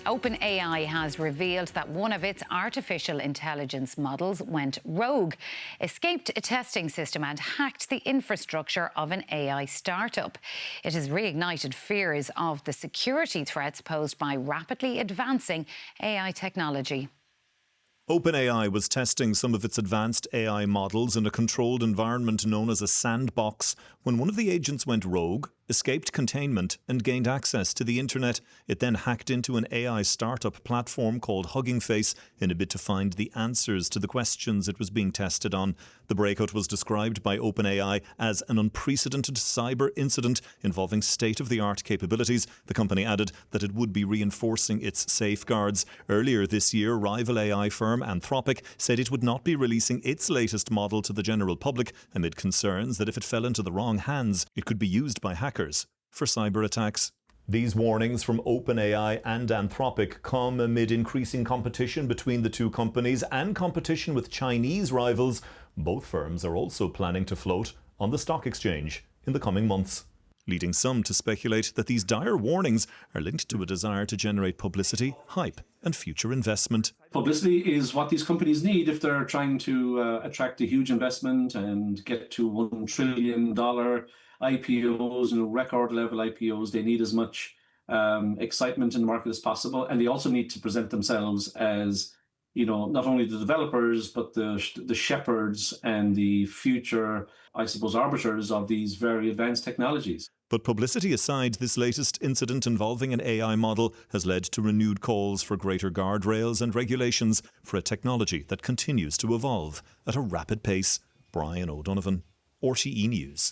OpenAI has revealed that one of its artificial intelligence models went rogue, escaped a testing system and hacked the infrastructure of an AI startup. It has reignited fears of the security threats posed by rapidly advancing AI technology. OpenAI was testing some of its advanced AI models in a controlled environment known as a sandbox when one of the agents went rogue, escaped containment and gained access to the internet. It then hacked into an AI startup platform called Hugging Face in a bid to find the answers to the questions it was being tested on. The breakout was described by OpenAI as an unprecedented cyber incident involving state-of-the-art capabilities. The company added that it would be reinforcing its safeguards. Earlier this year, rival AI firm Anthropic said it would not be releasing its latest model to the general public amid concerns that if it fell into the wrong hands, it could be used by hackers for cyber attacks. These warnings from OpenAI and Anthropic come amid increasing competition between the two companies and competition with Chinese rivals. Both firms are also planning to float on the stock exchange in the coming months, leading some to speculate that these dire warnings are linked to a desire to generate publicity, hype, and future investment. Publicity is what these companies need if they're trying to attract a huge investment and get to $1 trillion IPOs and record-level IPOs. They need as much excitement in the market as possible, and they also need to present themselves as, you know, not only the developers but the shepherds and the future, I suppose, arbiters of these very advanced technologies. But publicity aside, this latest incident involving an AI model has led to renewed calls for greater guardrails and regulations for a technology that continues to evolve at a rapid pace. Brian O'Donovan, RTE News.